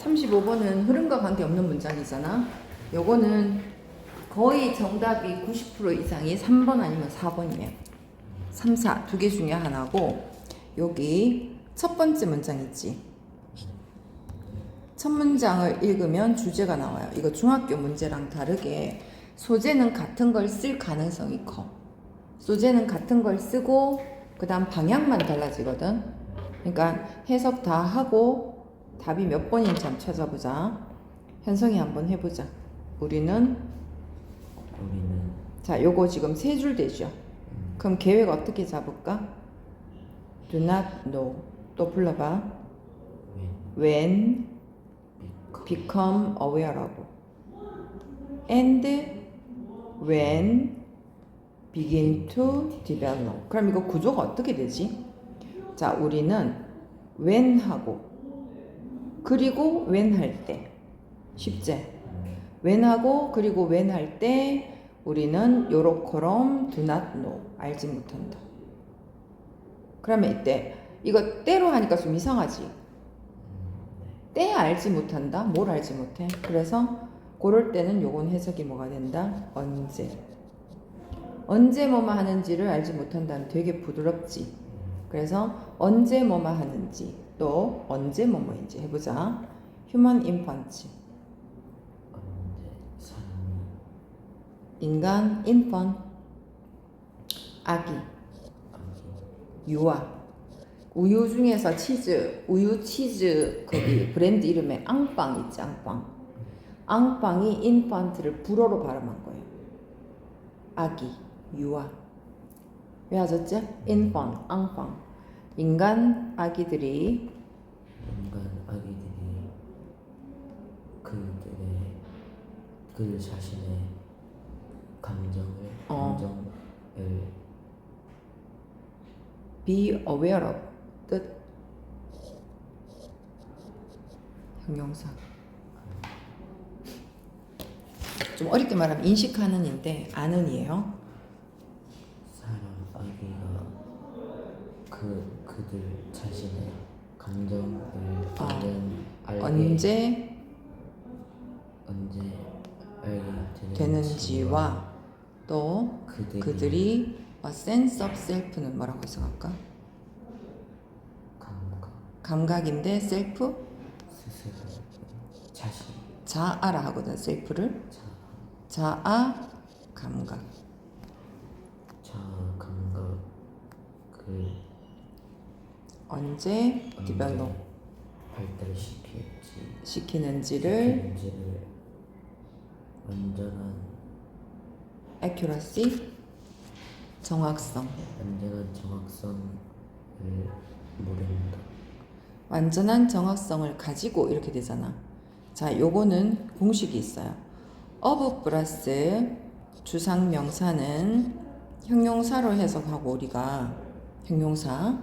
35번은 흐름과 관계없는 문장이잖아. 요거는 거의 정답이 90% 이상이 3번 아니면 4번이에요. 3, 4 두 개 중에 하나고, 여기 첫 번째 문장 있지. 첫 문장을 읽으면 주제가 나와요. 이거 중학교 문제랑 다르게 소재는 같은 걸 쓸 가능성이 커. 소재는 같은 걸 쓰고 그 다음 방향만 달라지거든. 그러니까 해석 다 하고 답이 몇 번인지 한번 찾아보자. 현성이 한번 해보자. 우리는 자, 요거 지금 세 줄 되죠. 그럼 계획 어떻게 잡을까? Do not know. 또 불러봐. When become aware of. And when begin to develop. 그럼 이거 구조가 어떻게 되지? 자, 우리는 when 하고 그리고 when 할 때. 쉽지? when 하고 그리고 when 할 때 우리는 요렇게럼 do not know. 알지 못한다. 그러면 이때 이거 때로 하니까 좀 이상하지? 때 알지 못한다? 뭘 알지 못해? 그래서 그럴 때는 요건 해석이 뭐가 된다? 언제 뭐뭐 하는지를 알지 못한다는 되게 부드럽지. 그래서 언제 뭐뭐 하는지 또 언제 뭐뭐인지 해보자. 휴먼 인펀트. 인간 인펀. 아기. 유아. 우유 중에서 치즈, 우유 치즈 거기 브랜드 이름에 앙빵 있지, 앙빵. 앙빵이 인펀트를 불어로 발음한 거예요. 아기, 유아. 왜 하셨지? 인펀, 앙빵. 인간 아기들이 그들 자신의 감정을 be aware of 뜻 형용사. 좀 어렵게 말하면 인식하는인데 아는이에요. 사람 아기가 그들 자신의 감정을 언제 알게 되는지와 또 그들이 sense of self는 뭐라고 해석할까? 감각인데 self? 스스로 자신 자아라 하거든. self를 자아 감각. 감각을 언제 develop 시키는지를 완전한 accuracy 정확성을 모른다. 완전한 정확성을 가지고 이렇게 되잖아. 자, 요거는 공식이 있어요. of 플러스 주상명사는 형용사로 해석하고 우리가 형용사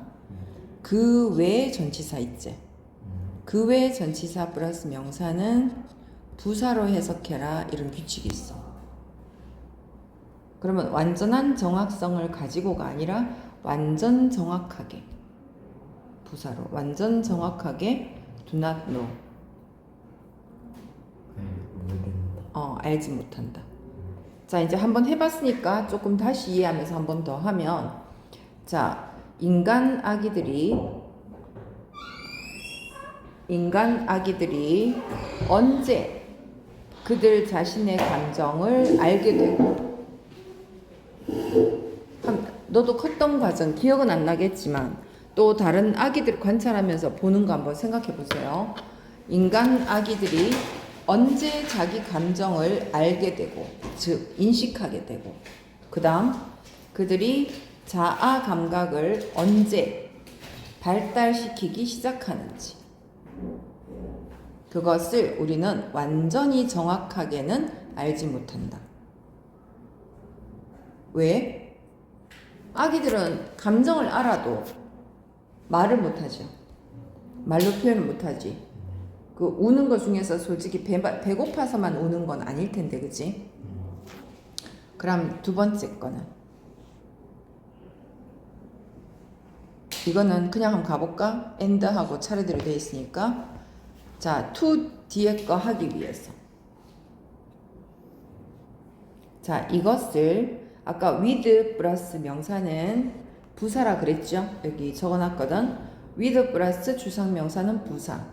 그 외의 전치사 있지. 그 외의 전치사 플러스 명사는 부사로 해석해라 이런 규칙이 있어. 그러면 완전한 정확성을 가지고가 아니라 완전 정확하게 부사로 완전 정확하게 do not know. 알지 못한다. 자, 이제 한번 해봤으니까 조금 다시 이해하면서 한 번 더 하면, 자, 인간 아기들이 언제 그들 자신의 감정을 알게 되고, 너도 컸던 과정 기억은 안 나겠지만 또 다른 아기들 관찰하면서 보는 거 한번 생각해 보세요. 인간 아기들이 언제 자기 감정을 알게 되고, 즉 인식하게 되고, 그 다음 그들이 자아 감각을 언제 발달시키기 시작하는지, 그것을 우리는 완전히 정확하게는 알지 못한다. 왜? 아기들은 감정을 알아도 말을 못하죠. 말로 표현을 못하지. 그 우는 것 중에서 솔직히 배고파서만 우는 건 아닐 텐데, 그치? 그럼 두 번째 거는 이거는 그냥 한번 가볼까? 엔드하고 차례대로 돼 있으니까 자, to 뒤에 거 하기 위해서. 자, 이것을 아까 with 플러스 명사는 부사라 그랬죠? 여기 적어놨거든. with 플러스 주상명사는 부사.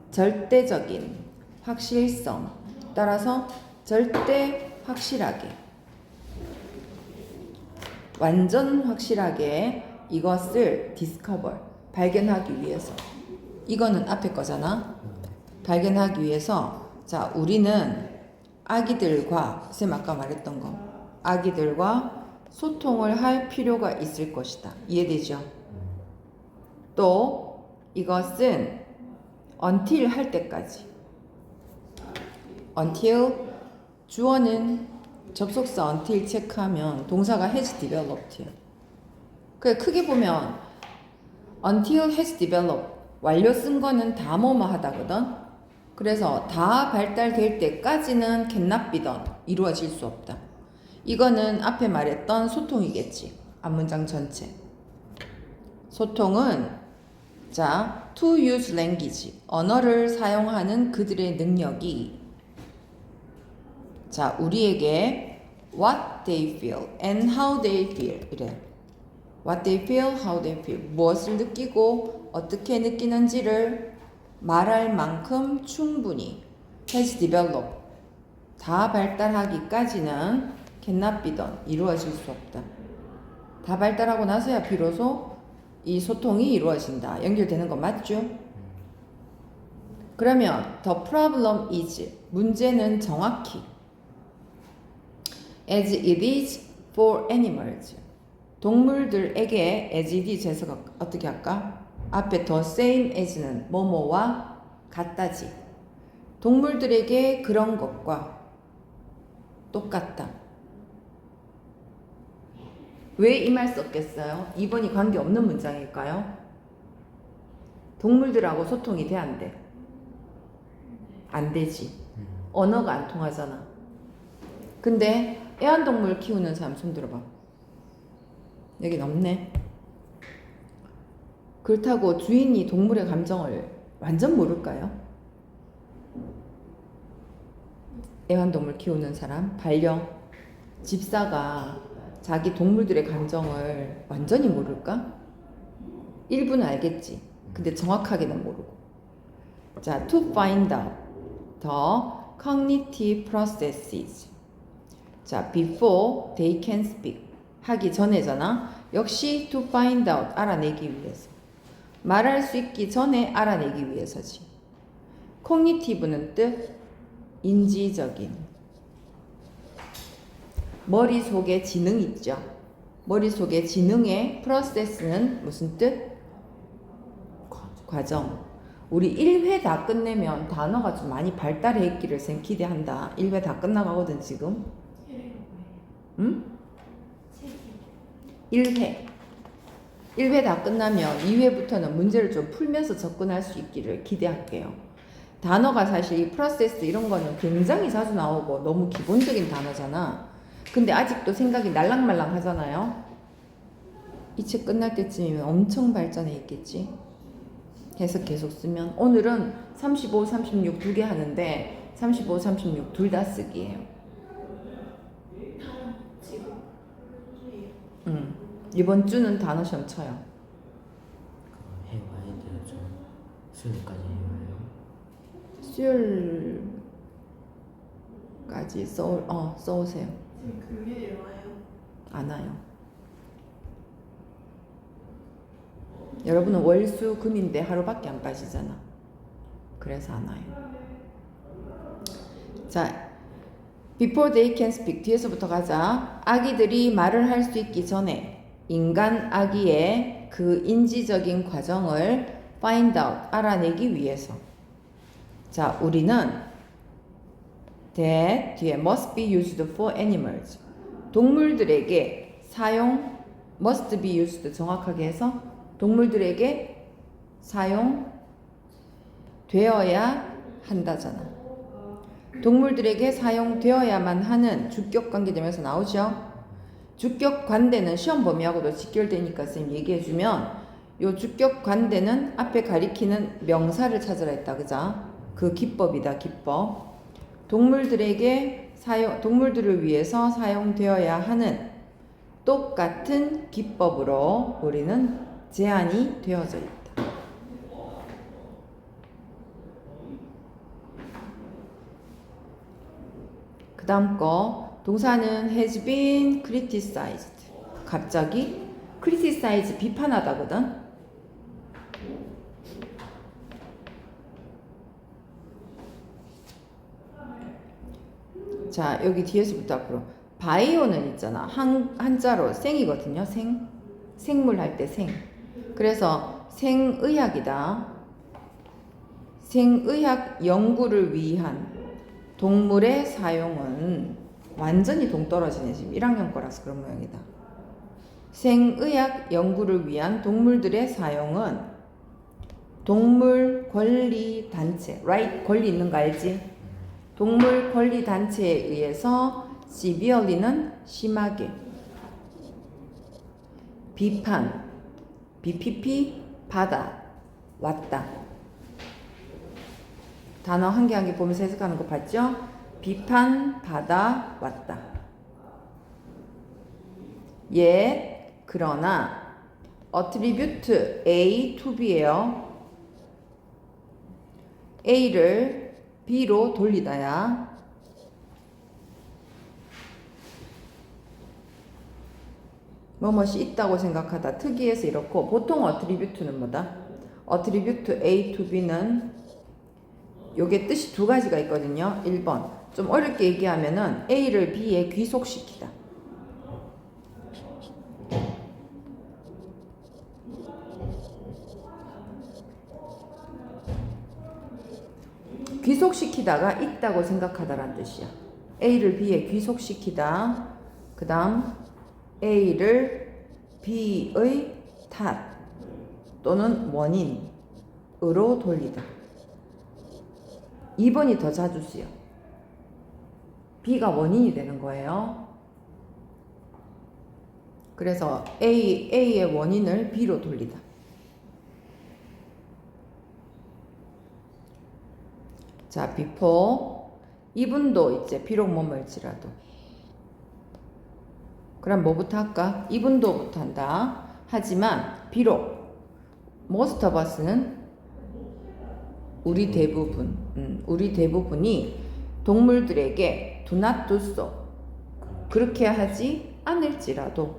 절대적인 확실성. 따라서 절대 확실하게. 완전 확실하게 이것을 discover. 발견하기 위해서. 이거는 앞에 거잖아. 발견하기 위해서 자, 우리는 아기들과 쌤 아까 말했던 거 아기들과 소통을 할 필요가 있을 것이다. 이해되죠? 또 이것은 until 할 때까지 until 주어는 접속사 until 체크하면 동사가 has developed. 그래 크게 보면 until has developed 완료 쓴 거는 다 뭐뭐 하다거든. 그래서 다 발달될 때까지는 cannot be done 이루어질 수 없다. 이거는 앞에 말했던 소통이겠지. 앞문장 전체. 소통은 자 to use language 언어를 사용하는 그들의 능력이 자 우리에게 what they feel and how they feel 이래. what they feel, how they feel 무엇을 느끼고 어떻게 느끼는지를 말할 만큼 충분히 has developed 다 발달하기까지는 cannot be done 이루어질 수 없다. 다 발달하고 나서야 비로소 이 소통이 이루어진다. 연결되는 거 맞죠? 그러면 the problem is 문제는 정확히 as it is for animals 동물들에게 as it is 해서 어떻게 할까? 앞에 the same as는 뭐뭐와 같다지. 동물들에게 그런 것과 똑같다. 왜 이 말 썼겠어요? 2번이 관계없는 문장일까요? 동물들하고 소통이 돼 안 돼? 안 되지. 언어가 안 통하잖아. 근데 애완동물 키우는 사람 손 들어봐. 여긴 없네. 그렇다고 주인이 동물의 감정을 완전 모를까요? 애완동물 키우는 사람, 반려, 집사가 자기 동물들의 감정을 완전히 모를까? 일부는 알겠지. 근데 정확하게는 모르고. 자, to find out the cognitive processes. 자, before they can speak. 하기 전에잖아. 역시 to find out, 알아내기 위해서. 말할 수 있기 전에 알아내기 위해서지. cognitive는 뜻, 인지적인. 머릿속에 지능 있죠. 머릿속에 지능의 process는 무슨 뜻? 과정. 우리 1회 다 끝내면 단어가 좀 많이 발달해 있기를 쌤 기대한다. 1회 다 끝나가거든 지금. 응? 1회 다 끝나면 2회부터는 문제를 좀 풀면서 접근할 수 있기를 기대할게요. 단어가 사실 이 프로세스 이런 거는 굉장히 자주 나오고 너무 기본적인 단어잖아. 근데 아직도 생각이 날랑말랑 하잖아요. 이 책 끝날 때쯤이면 엄청 발전해 있겠지. 해서 계속 쓰면 오늘은 35, 36 두 개 하는데 35, 36 둘 다 쓰기예요. 이번 주는 단어 시험 쳐요. 해와야 되죠. 수요일까지 해와요. 수요일까지 써오세요. 지금 금요일 와요? 안 와요. 여러분은 월수 금인데 하루밖에 안 빠지잖아. 그래서 안 와요. 자, before they can speak 뒤에서부터 가자. 아기들이 말을 할 수 있기 전에 인간 아기의 그 인지적인 과정을 find out 알아내기 위해서. 자, 우리는 that 뒤에 must be used for animals 동물들에게 사용 must be used 정확하게 해서 동물들에게 사용되어야 한다잖아. 동물들에게 사용되어야만 하는 주격 관계되면서 나오죠. 주격 관대는 시험 범위하고도 직결되니까 선생님 얘기해주면 요 주격 관대는 앞에 가리키는 명사를 찾으라 했다. 그죠? 그 기법이다, 기법. 동물들을 위해서 사용되어야 하는 똑같은 기법으로 우리는 제한이 되어져 있다. 그 다음 거, 동사는 has been criticized. 갑자기 criticize 비판하다거든. 자, 여기 뒤에서부터 앞으로 바이오는 있잖아. 한자로 생이거든요. 생물 할 때 생. 그래서 생의학이다. 생의학 연구를 위한 동물의 사용은 완전히 동떨어지네. 지금 1학년 거라서 그런 모양이다. 생의학 연구를 위한 동물들의 사용은 동물 권리 단체, right? 권리 있는 거 알지? 동물 권리 단체에 의해서 severely는 심하게, 비판, BPP 받아 왔다. 단어 한 개 한 개 보면서 해석하는 거 봤죠? 비판 받아 왔다. 그러나 attribute A to B예요. A를 B로 돌리다야. 뭐뭇이 있다고 생각하다. 특이해서 이렇고, 보통 attribute는 뭐다? attribute A to B는 요게 뜻이 두 가지가 있거든요. 1번. 좀 어렵게 얘기하면은 A를 B에 귀속시키다. 귀속시키다가 있다고 생각하다라는 뜻이야. A를 B에 귀속시키다. 그 다음 A를 B의 탓 또는 원인으로 돌리다. 2번이 더 자주 쓰여. B가 원인이 되는 거예요. 그래서 A의 원인을 B로 돌리다. 자, before. 이분도 이제 비록 뭐뭐일지라도. 그럼 뭐부터 할까? 이분도부터 한다. 하지만 비록 most of us는 우리 대부분이 동물들에게 do not do so. 그렇게 하지 않을지라도,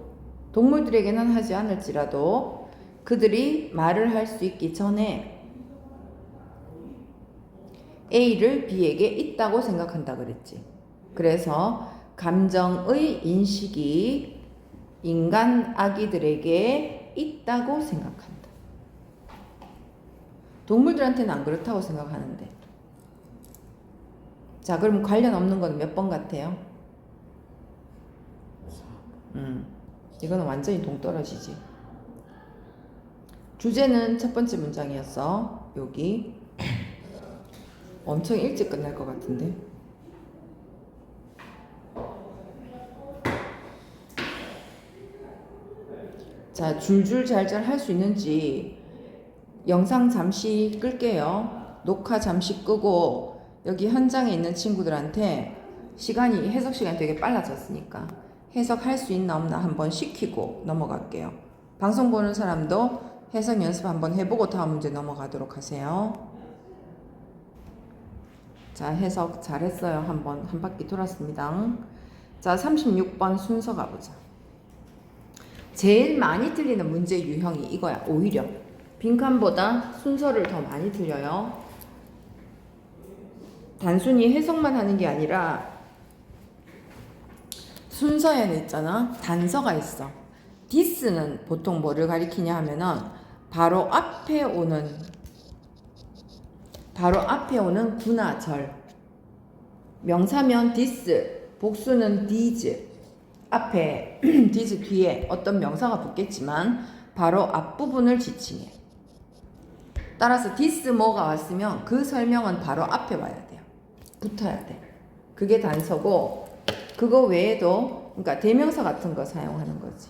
동물들에게는 하지 않을지라도 그들이 말을 할 수 있기 전에 A를 B에게 있다고 생각한다 그랬지. 그래서 감정의 인식이 인간 아기들에게 있다고 생각한다. 동물들한테는 안 그렇다고 생각하는데. 자, 그럼 관련 없는 건 몇 번 같아요? 이거는 완전히 동떨어지지. 주제는 첫 번째 문장이었어. 여기 엄청 일찍 끝날 것 같은데. 자, 줄줄 잘잘 할 수 있는지 영상 잠시 끌게요. 녹화 잠시 끄고 여기 현장에 있는 친구들한테 해석 시간이 되게 빨라졌으니까 해석할 수 있나 없나 한번 시키고 넘어갈게요. 방송 보는 사람도 해석 연습 한번 해보고 다음 문제 넘어가도록 하세요. 자, 해석 잘했어요. 한 바퀴 돌았습니다. 자, 36번 순서 가보자. 제일 많이 틀리는 문제 유형이 이거야. 오히려 빈칸보다 순서를 더 많이 틀려요. 단순히 해석만 하는 게 아니라 순서에는 있잖아. 단서가 있어. this는 보통 뭐를 가리키냐 하면은 바로 앞에 오는 구나 절. 명사면 this, 복수는 these. 앞에 these 뒤에 어떤 명사가 붙겠지만 바로 앞부분을 지칭해. 따라서 this 뭐가 왔으면 그 설명은 바로 앞에 와야 돼요. 붙어야 돼. 그게 단서고, 그거 외에도 그러니까 대명사 같은 거 사용하는 거지.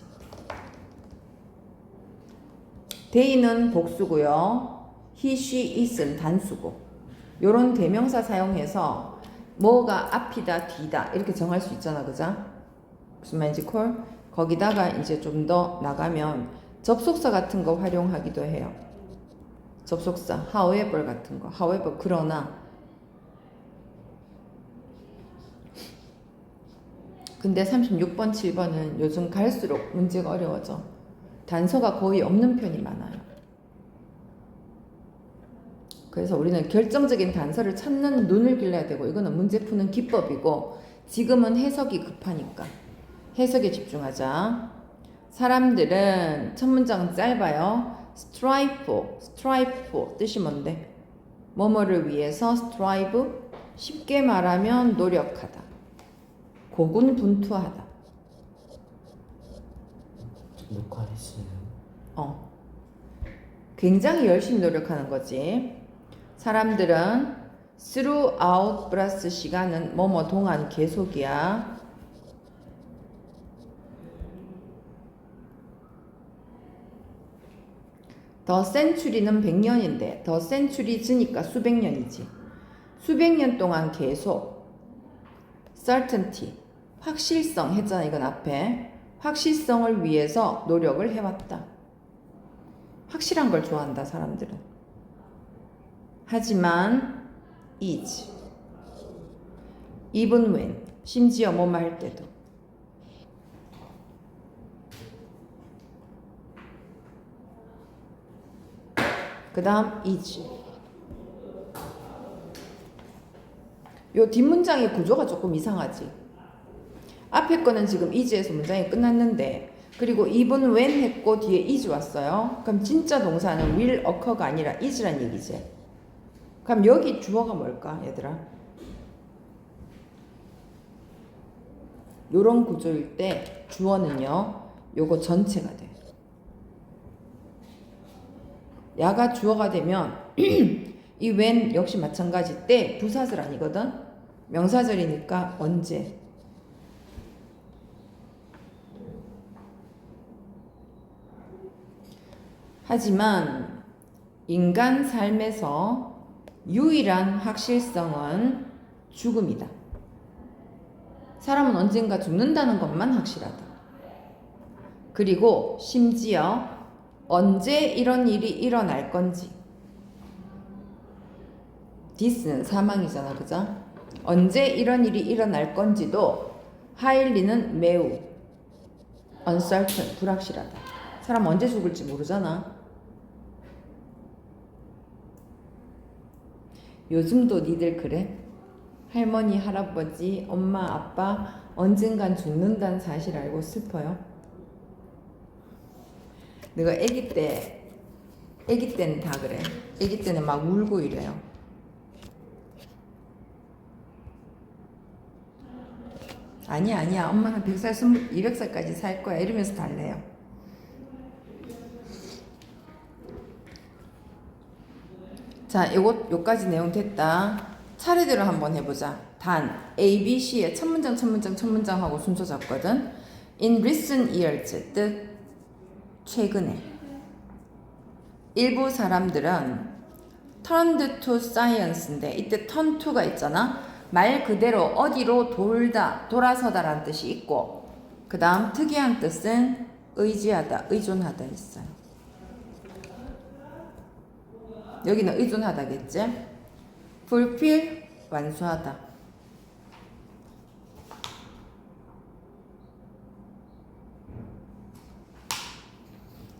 they는 복수고요. he, she, it은 단수고. 요런 대명사 사용해서 뭐가 앞이다 뒤다 이렇게 정할 수 있잖아. 그죠? 무슨 말인지 콜? 거기다가 이제 좀 더 나가면 접속사 같은 거 활용하기도 해요. 접속사 however 같은 거. however 그러나. 근데 36번, 7번은 요즘 갈수록 문제가 어려워져. 단서가 거의 없는 편이 많아요. 그래서 우리는 결정적인 단서를 찾는 눈을 길러야 되고, 이거는 문제 푸는 기법이고, 지금은 해석이 급하니까 해석에 집중하자. 사람들은 첫 문장 짧아요. strive 뜻이 뭔데? 뭐뭐를 위해서 strive, 쉽게 말하면 노력하다, 고군분투하다. 녹화했어요. 굉장히 열심히 노력하는 거지. 사람들은 throughout 플러스 시간은 뭐뭐 동안 계속이야. 더 센츄리는 100년인데 더 센츄리즈니까 수백 년이지. 수백 년 동안 계속. certainty 확실성 했잖아. 이건 앞에 확실성을 위해서 노력을 해왔다. 확실한 걸 좋아한다 사람들은. 하지만 is even when 심지어 뭐뭐 할 때도. 그 다음 is. 요 뒷문장의 구조가 조금 이상하지. 앞에 거는 지금 is에서 문장이 끝났는데, 그리고 even when 했고 뒤에 is 왔어요. 그럼 진짜 동사는 will occur가 아니라 is란 얘기지. 그럼 여기 주어가 뭘까 얘들아? 요런 구조일 때 주어는요 요거 전체가 돼. 야가 주어가 되면 이 when 역시 마찬가지. 때 부사절 아니거든. 명사절이니까 언제. 하지만 인간 삶에서 유일한 확실성은 죽음이다. 사람은 언젠가 죽는다는 것만 확실하다. 그리고 심지어 언제 이런 일이 일어날 건지. this는 사망이잖아. 그죠? 언제 이런 일이 일어날 건지도 highly는 매우, uncertain 불확실하다. 사람 언제 죽을지 모르잖아. 요즘도 니들 그래? 할머니, 할아버지, 엄마, 아빠 언젠간 죽는다는 사실 알고 슬퍼요? 내가 아기 때는 다 그래. 아기 때는 막 울고 이래요. 아니야. 엄마는 100살, 200살까지 살 거야. 이러면서 달래요. 자, 요까지 내용 됐다. 차례대로 한번 해보자. 단, A, B, C의 첫 문장 하고 순서 잡거든. In recent years, 뜻 최근에. 일부 사람들은 turned to science인데 이때 turn to가 있잖아. 말 그대로 어디로 돌아서다 라는 뜻이 있고, 그 다음 특이한 뜻은 의지하다, 의존하다 있어요. 여기는 의존하다겠지? fulfill, 완수하다.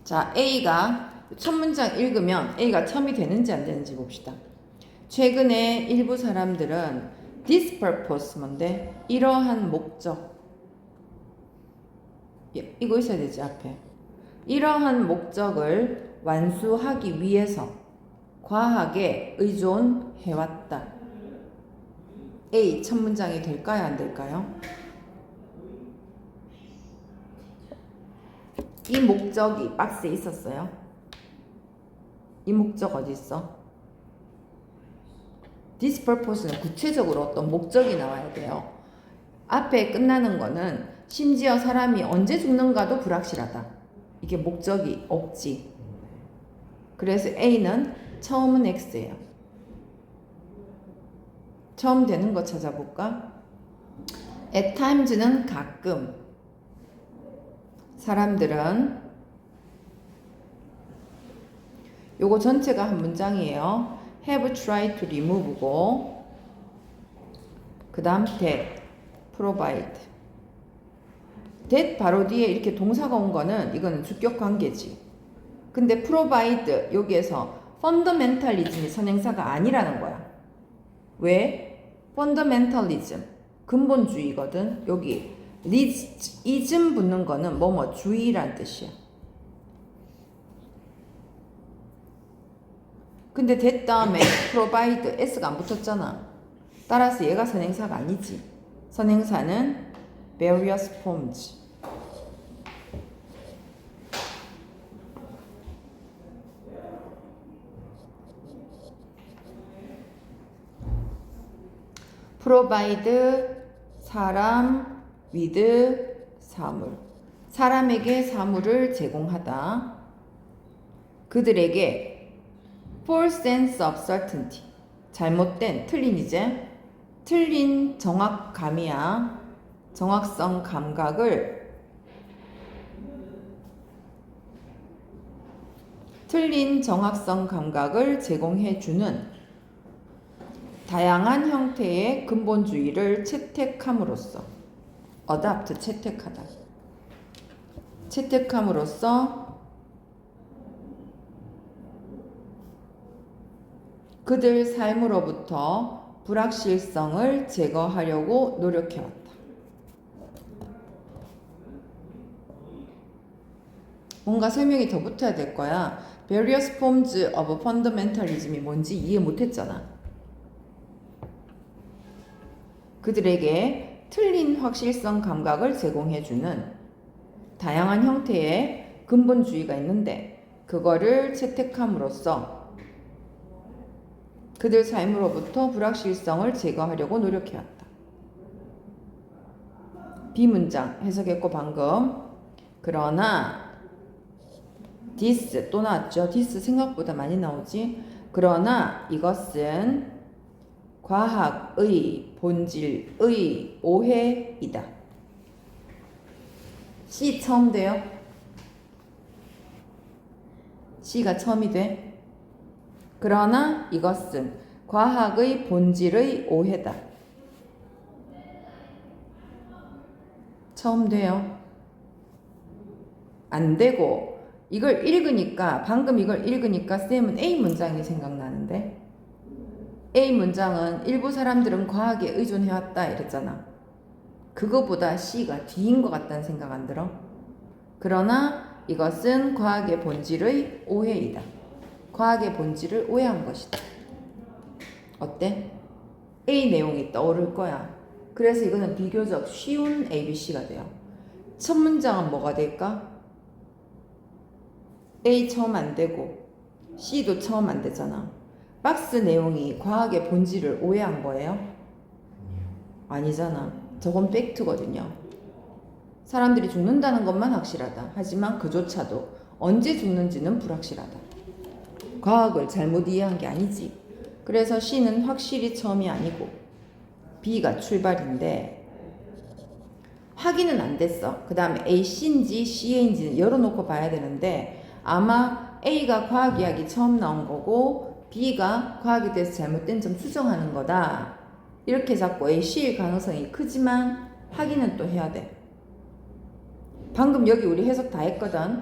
자, A가 첫 문장 읽으면 A가 첨이 되는지 안 되는지 봅시다. 최근에 일부 사람들은 this purpose 뭔데? 이러한 목적. 이거 있어야 되지 앞에. 이러한 목적을 완수하기 위해서 과하게 의존해왔다. A 첫 문장이 될까요? 안 될까요? 이 목적이 박스에 있었어요. 이 목적 어디 있어? This purpose는 구체적으로 어떤 목적이 나와야 돼요. 앞에 끝나는 거는 심지어 사람이 언제 죽는가도 불확실하다. 이게 목적이 없지. 그래서 A는 처음은 X예요. 처음 되는 거 찾아볼까? At times는 가끔. 사람들은 요거 전체가 한 문장이에요. have tried to remove고 그 다음 that, provide. that 바로 뒤에 이렇게 동사가 온 거는 이거는 주격 관계지. 근데 provide 여기에서 fundamentalism이 선행사가 아니라는 거야. 왜? fundamentalism 근본주의거든. 여기 ism 붙는 거는 뭐뭐 주의란 뜻이야. 근데 that 다음에 provide s가 안 붙었잖아. 따라서 얘가 선행사가 아니지. 선행사는 various forms. provide 사람 with 사물. 사람에게 사물을 제공하다. 그들에게 false sense of certainty. 잘못된, 틀린 이제. 틀린 정확감이야. 정확성 감각을 틀린 정확성 감각을 제공해주는 다양한 형태의 근본주의를 채택함으로써 adopt 채택하다 채택함으로써 그들 삶으로부터 불확실성을 제거하려고 노력해왔다. 뭔가 설명이 더 붙어야 될 거야. Various forms of fundamentalism이 뭔지 이해 못했잖아. 그들에게 틀린 확실성 감각을 제공해주는 다양한 형태의 근본주의가 있는데 그거를 채택함으로써 그들 삶으로부터 불확실성을 제거하려고 노력해왔다. B문장 해석했고 방금. 그러나 this 또 나왔죠. this 생각보다 많이 나오지. 그러나 이것은 과학의 본질의 오해이다. C 처음 돼요? C가 처음이 돼? 그러나 이것은 과학의 본질의 오해다. 처음 돼요? 안 되고 이걸 읽으니까 방금 이걸 읽으니까 쌤은 A 문장이 생각나는데 A 문장은 일부 사람들은 과학에 의존해왔다 이랬잖아. 그거보다 C가 뒤인 것 같다는 생각 안 들어? 그러나 이것은 과학의 본질의 오해이다. 과학의 본질을 오해한 것이다. 어때? A 내용이 떠오를 거야. 그래서 이거는 비교적 쉬운 ABC가 돼요. 첫 문장은 뭐가 될까? A 처음 안 되고 C도 처음 안 되잖아. 박스 내용이 과학의 본질을 오해한 거예요? 아니잖아. 저건 팩트거든요. 사람들이 죽는다는 것만 확실하다. 하지만 그조차도 언제 죽는지는 불확실하다. 과학을 잘못 이해한 게 아니지. 그래서 C는 확실히 처음이 아니고 B가 출발인데 확인은 안 됐어. 그 다음에 A, C인지 C인지는 열어놓고 봐야 되는데 아마 A가 과학 이야기 처음 나온 거고 B가 과학에 대해서 잘못된 점 수정하는 거다. 이렇게 잡고 A, C일 가능성이 크지만 확인은 또 해야 돼. 방금 여기 우리 해석 다 했거든.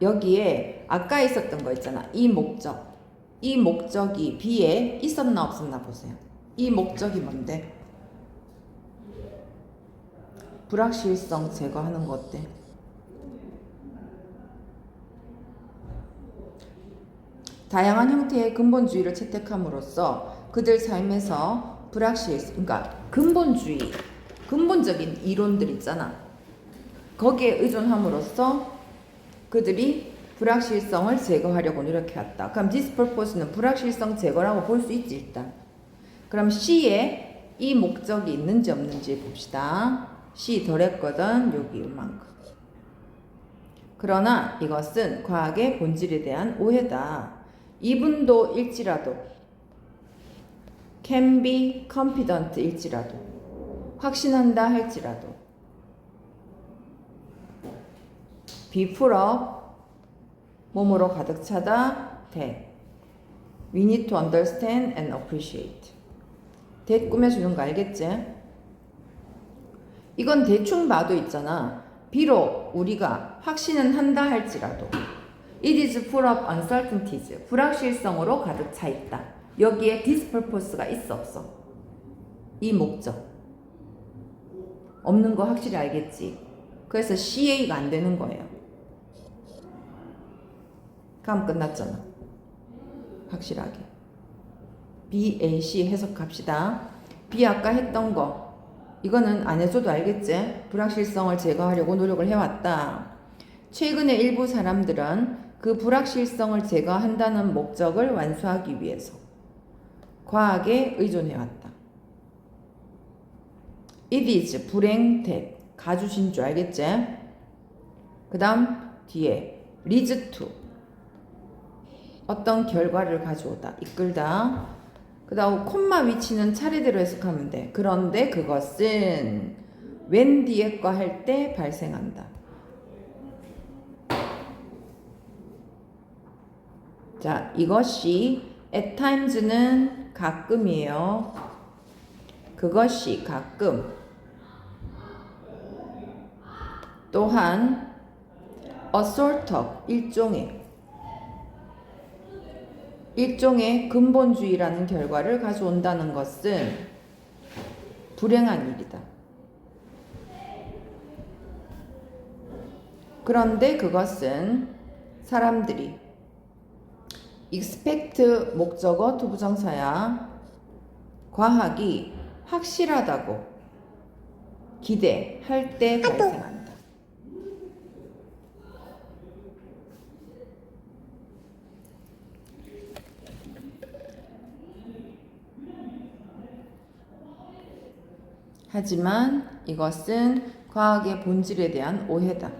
여기에 아까 있었던 거 있잖아. 이 목적. 이 목적이 B에 있었나 없었나 보세요. 이 목적이 뭔데? 불확실성 제거하는 거 어때? 다양한 형태의 근본주의를 채택함으로써 그들 삶에서 그러니까 근본적인 이론들 있잖아. 거기에 의존함으로써 그들이 불확실성을 제거하려고 노력해왔다. 그럼 this purpose는 불확실성 제거라고 볼 수 있지 일단. 그럼 C에 이 목적이 있는지 없는지 봅시다. C 덜했거든. 여기 이만큼. 그러나 이것은 과학의 본질에 대한 오해다. 이분도 일지라도 can be confident 일지라도, 확신한다 할지라도, be full of 몸으로 가득 차다 that we need to understand and appreciate. that 꾸며주는 거 알겠지? 이건 대충 봐도 있잖아. 비록 우리가 확신은 한다 할지라도 it is full of uncertainties. 불확실성으로 가득 차 있다. 여기에 this purpose가 있어 없어? 이 목적 없는 거 확실히 알겠지? 그래서 CA가 안 되는 거예요. 그럼 끝났잖아. 확실하게. BAC 해석합시다. B 아까 했던 거 이거는 안 해줘도 알겠지? 불확실성을 제거하려고 노력을 해왔다. 최근에 일부 사람들은 그 불확실성을 제거한다는 목적을 완수하기 위해서 과학에 의존해왔다. It is 불행 that 가주신 줄 알겠지? 그 다음 뒤에 leads to 어떤 결과를 가져오다, 이끌다. 그 다음 콤마 위치는 차례대로 해석하면 돼. 그런데 그것은 when 뒤에 거 할 때 발생한다. 자, 이것이 at times는 가끔이에요. 그것이 가끔. 또한 a sort of 일종의 근본주의라는 결과를 가져온다는 것은 불행한 일이다. 그런데 그것은 사람들이 expect 목적어 투부정사야. 과학이 확실하다고 기대할 때 발생한다. 하지만 이것은 과학의 본질에 대한 오해다.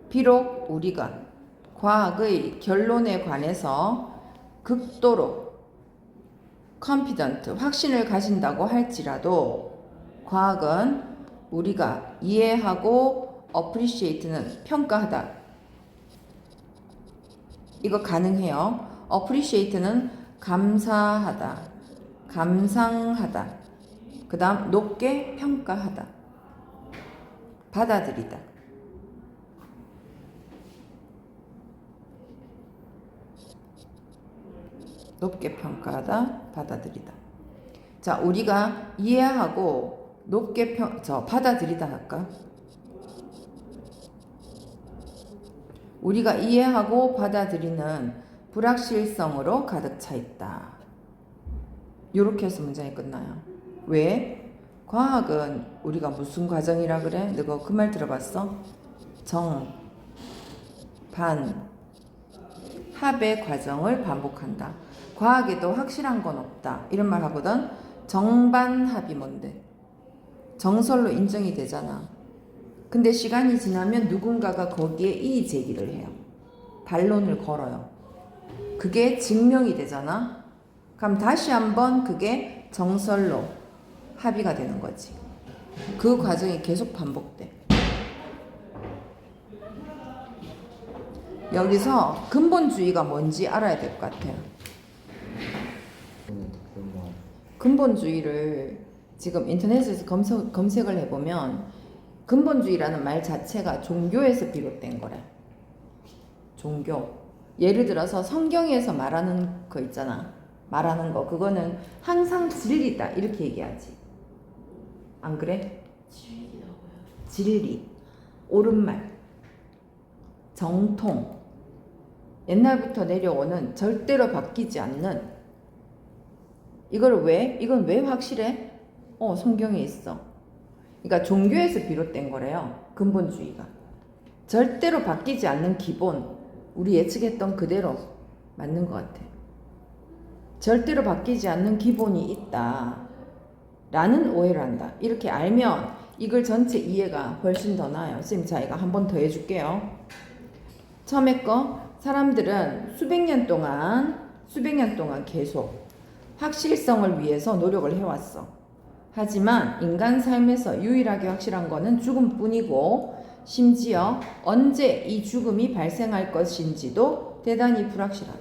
비록 우리가 과학의 결론에 관해서 극도로 confident, 확신을 가진다고 할지라도 과학은 우리가 이해하고 appreciate는 평가하다. 이거 가능해요. appreciate는 감사하다, 감상하다. 그 다음 높게 평가하다, 받아들이다. 높게 평가하다, 받아들이다. 자, 우리가 이해하고 높게 받아들이다 할까? 우리가 이해하고 받아들이는 불확실성으로 가득 차 있다. 이렇게 해서 문장이 끝나요. 왜? 과학은 우리가 무슨 과정이라 그래? 너가 그 말 들어봤어? 정, 반, 합의 과정을 반복한다. 과학에도 확실한 건 없다. 이런 말 하거든. 정반합이 뭔데? 정설로 인정이 되잖아. 근데 시간이 지나면 누군가가 거기에 이의 제기를 해요. 반론을 걸어요. 그게 증명이 되잖아. 그럼 다시 한번 그게 정설로 합의가 되는 거지. 그 과정이 계속 반복돼. 여기서 근본주의가 뭔지 알아야 될 것 같아요. 근본주의를 지금 인터넷에서 검색을 해보면 근본주의라는 말 자체가 종교에서 비롯된 거래. 종교. 예를 들어서 성경에서 말하는 거 있잖아. 말하는 거. 그거는 항상 진리다. 이렇게 얘기하지. 안 그래? 진리. 옳은 말. 정통. 옛날부터 내려오는 절대로 바뀌지 않는. 이걸 왜? 이건 왜 확실해? 성경에 있어. 그러니까 종교에서 비롯된 거래요. 근본주의가. 절대로 바뀌지 않는 기본. 우리 예측했던 그대로 맞는 것 같아. 절대로 바뀌지 않는 기본이 있다. 라는 오해를 한다. 이렇게 알면 이걸 전체 이해가 훨씬 더 나아요. 선생님 자기가 한 번 더 해줄게요. 처음에 거 사람들은 수백 년 동안 계속 확실성을 위해서 노력을 해왔어. 하지만 인간 삶에서 유일하게 확실한 거는 죽음뿐이고 심지어 언제 이 죽음이 발생할 것인지도 대단히 불확실하다.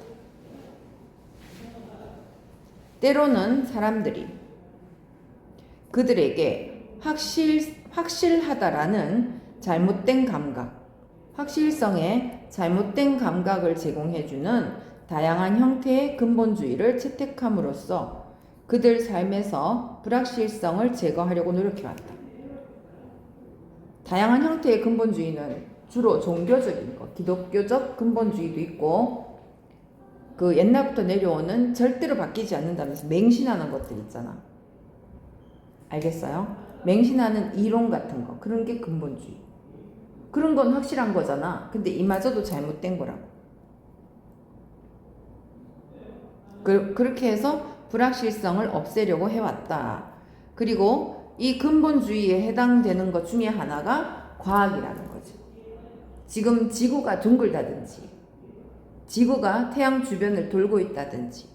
때로는 사람들이 그들에게 확실하다라는 잘못된 감각, 확실성에 잘못된 감각을 제공해주는 다양한 형태의 근본주의를 채택함으로써 그들 삶에서 불확실성을 제거하려고 노력해왔다. 다양한 형태의 근본주의는 주로 종교적인 거, 기독교적 근본주의도 있고 그 옛날부터 내려오는 절대로 바뀌지 않는다면서 맹신하는 것들 있잖아. 알겠어요? 맹신하는 이론 같은 거, 그런 게 근본주의. 그런 건 확실한 거잖아. 근데 이마저도 잘못된 거라고. 그렇게 해서 불확실성을 없애려고 해왔다. 그리고 이 근본주의에 해당되는 것 중에 하나가 과학이라는 거죠. 지금 지구가 둥글다든지 지구가 태양 주변을 돌고 있다든지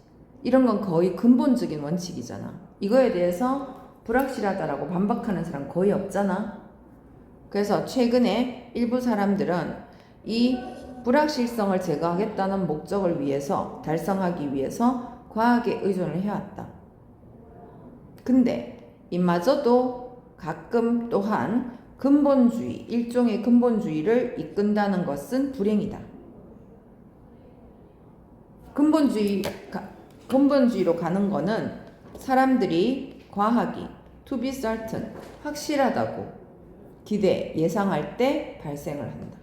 이런 건 거의 근본적인 원칙이잖아. 이거에 대해서 불확실하다라고 반박하는 사람 거의 없잖아. 그래서 최근에 일부 사람들은 이 불확실성을 제거하겠다는 목적을 위해서 달성하기 위해서 과학에 의존을 해왔다. 근데 이마저도 가끔 또한 근본주의, 일종의 근본주의를 이끈다는 것은 불행이다. 근본주의로 가는 거는 사람들이 과학이 to be certain, 확실하다고 예상할 때 발생을 한다.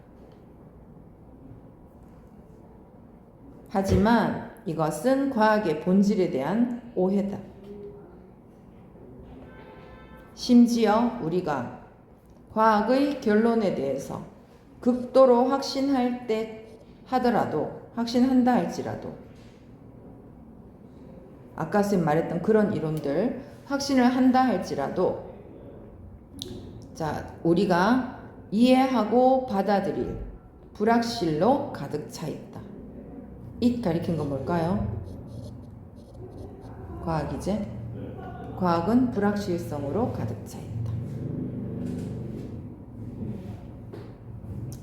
하지만 이것은 과학의 본질에 대한 오해다. 심지어 우리가 과학의 결론에 대해서 극도로 확신한다 할지라도 아까 쌤 말했던 그런 이론들 확신을 한다 할지라도 자, 우리가 이해하고 받아들일 불확실로 가득 차 있다. 이 가리킨 건 뭘까요? 과학이지? 과학은 불확실성으로 가득 차 있다.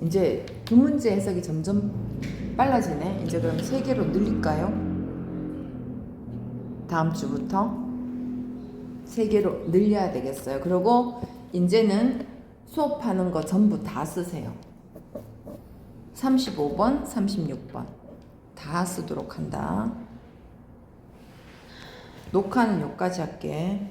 이제 두 문제 해석이 점점 빨라지네. 이제 그럼 3개로 늘릴까요? 다음 주부터 3개로 늘려야 되겠어요. 그리고 이제는 수업하는 거 전부 다 쓰세요. 35번, 36번 다 쓰도록 한다. 녹화는 여기까지 할게.